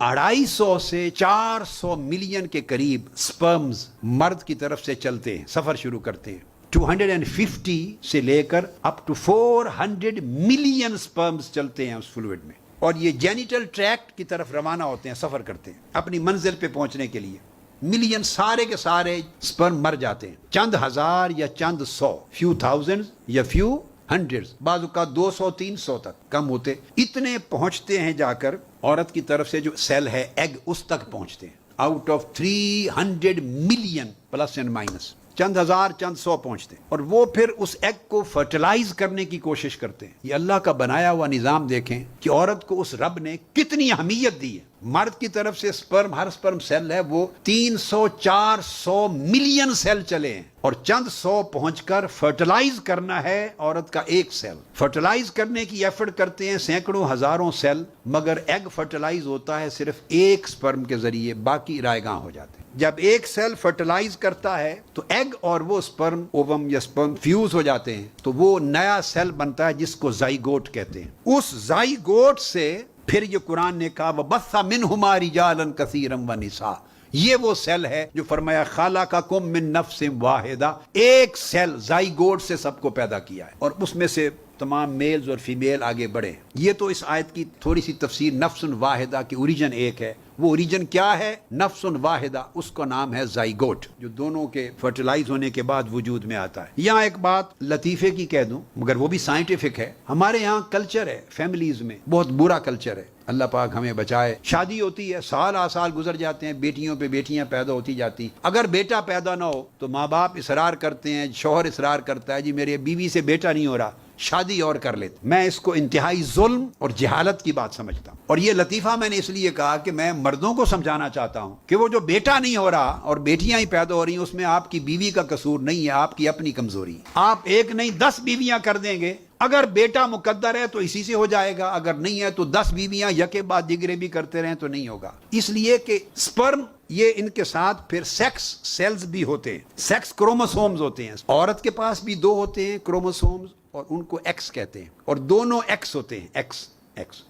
250 سے 400 ملین کے قریب سپرمز مرد کی طرف سے چلتے ہیں، سفر شروع کرتے ہیں۔ 250 سے لے کر اپ ٹو 400 ملین سپرمز چلتے ہیں اس فلوئڈ میں، اور یہ جینیٹل ٹریکٹ کی طرف روانہ ہوتے ہیں، سفر کرتے ہیں اپنی منزل پہ پہنچنے کے لیے۔ ملین سارے کے سارے سپرم مر جاتے ہیں، چند ہزار یا چند سو، فیو تھاؤزنڈ یا فیو ہنڈریڈ، بعض اوقات 200 300 تک کم ہوتے، اتنے پہنچتے ہیں جا کر عورت کی طرف سے جو سیل ہے ایگ، اس تک پہنچتے ہیں۔ Out of 300 million plus and minus, چند ہزار چند سو پہنچتے ہیں، اور وہ پھر اس ایگ کو فرٹیلائز کرنے کی کوشش کرتے ہیں۔ یہ اللہ کا بنایا ہوا نظام دیکھیں کہ عورت کو اس رب نے کتنی اہمیت دی ہے۔ مرد کی طرف سے سپرم، ہر سپرم سیل ہے وہ 300 400 ملین سیل چلے ہیں، اور چند سو پہنچ کر فرٹیلائز کرنا ہے عورت کا ایک سیل۔ فرٹیلائز کرنے کی ایفرٹ کرتے ہیں سینکڑوں ہزاروں سیل، مگر ایگ فرٹیلائز ہوتا ہے صرف ایک سپرم کے ذریعے، باقی رائے گاں ہو جاتے ہیں۔ جب ایک سیل فرٹیلائز کرتا ہے تو ایگ اور وہ سپرم، اووم یا سپرم فیوز ہو جاتے ہیں، تو وہ نیا سیل بنتا ہے جس کو زائگوٹ کہتے ہیں۔ اس زائگوٹ سے پھر یہ قرآن نے کہا وَبَثَّ مِنْهُمَا رِجَالًا كَثِيرًا وَنِسَاءً، یہ وہ سیل ہے جو فرمایا خَلَقَكُم مِّن نَفْسٍ وَاحِدَةٍ، ایک سیل زائگوٹ سے سب کو پیدا کیا ہے، اور اس میں سے تمام میلز اور فیمیل آگے بڑھے۔ یہ تو اس آیت کی تھوڑی سی تفسیر، نفس واحدہ کی اوریجن ایک ہے، وہ اوریجن کیا ہے؟ نفس واحدہ، اس کا نام ہے زائگوٹ، جو دونوں کے فرٹیلائز ہونے کے بعد وجود میں آتا ہے۔ یہاں ایک بات لطیفے کی کہہ دوں، مگر وہ بھی سائنٹیفک ہے۔ ہمارے یہاں کلچر ہے، فیملیز میں بہت برا کلچر ہے، اللہ پاک ہمیں بچائے۔ شادی ہوتی ہے، سال آ سال گزر جاتے ہیں، بیٹیوں پہ بیٹیاں پیدا ہوتی جاتی، اگر بیٹا پیدا نہ ہو تو ماں باپ اصرار کرتے ہیں، شوہر اصرار کرتا ہے، جی میرے بیوی سے بیٹا نہیں ہو رہا، شادی اور کر لیتے۔ میں اس کو انتہائی ظلم اور جہالت کی بات سمجھتا ہوں، اور یہ لطیفہ میں نے اس لیے کہا کہ میں مردوں کو سمجھانا چاہتا ہوں کہ وہ جو بیٹا نہیں ہو رہا اور بیٹیاں ہی پیدا ہو رہی ہیں، اس میں آپ کی بیوی کا قصور نہیں ہے، آپ کی اپنی کمزوری ہے۔ آپ ایک نہیں 10 بیویاں کر دیں گے، اگر بیٹا مقدر ہے تو اسی سے ہو جائے گا، اگر نہیں ہے تو 10 بیویاں یکے بعد دیگرے بھی کرتے رہیں تو نہیں ہوگا۔ اس لیے کہ سپرم، یہ ان کے ساتھ پھر سیکس سیلز بھی ہوتے ہیں، سیکس کروموسومز ہوتے ہیں۔ عورت کے پاس بھی 2 ہوتے ہیں کروموسومز، اور ان کو ایکس کہتے ہیں، اور دونوں ایکس ہوتے ہیں، ایکس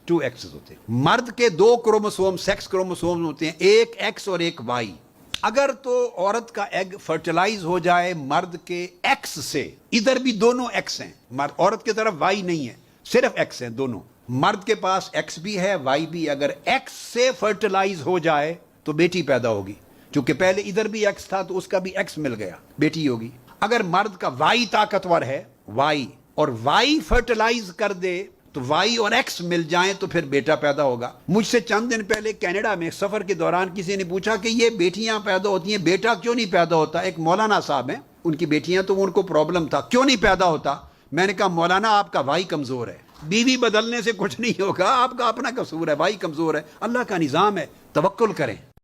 2 ایکسز ہوتے ہیں۔ مرد کے 2 کروموسوم سیکس کروموسوم ہوتے ہیں، ایک ایکس اور ایک وائی۔ اگر تو عورت کا ایگ فرٹیلائز ہو جائے مرد کے ایکس سے، ادھر بھی دونوں ایکس ہیں، عورت کی طرف وائی نہیں ہے، صرف ایکس ہیں دونوں۔ مرد کے پاس ایکس بھی ہے، وائی بھی، اگر ایکس سے فرٹیلائز ہو جائے تو بیٹی پیدا ہوگی، چونکہ پہلے ادھر بھی ایکس تھا تو اس کا بھی ایکس مل گیا، بیٹی ہوگی۔ اگر مرد کا وائی طاقتور ہے، وائی، اور وائی فرٹیلائز کر دے تو وائی اور ایکس مل جائیں تو پھر بیٹا پیدا ہوگا۔ مجھ سے چند دن پہلے کینیڈا میں سفر کے دوران کسی نے پوچھا کہ یہ بیٹیاں پیدا ہوتی ہیں، بیٹا کیوں نہیں پیدا ہوتا؟ ایک مولانا صاحب ہیں، ان کی بیٹیاں، تو ان کو پرابلم تھا کیوں نہیں پیدا ہوتا۔ میں نے کہا مولانا آپ کا وائی کمزور ہے، بیوی بدلنے سے کچھ نہیں ہوگا، آپ کا اپنا قصور ہے، وائی کمزور ہے، اللہ کا نظام ہے، توکل کریں۔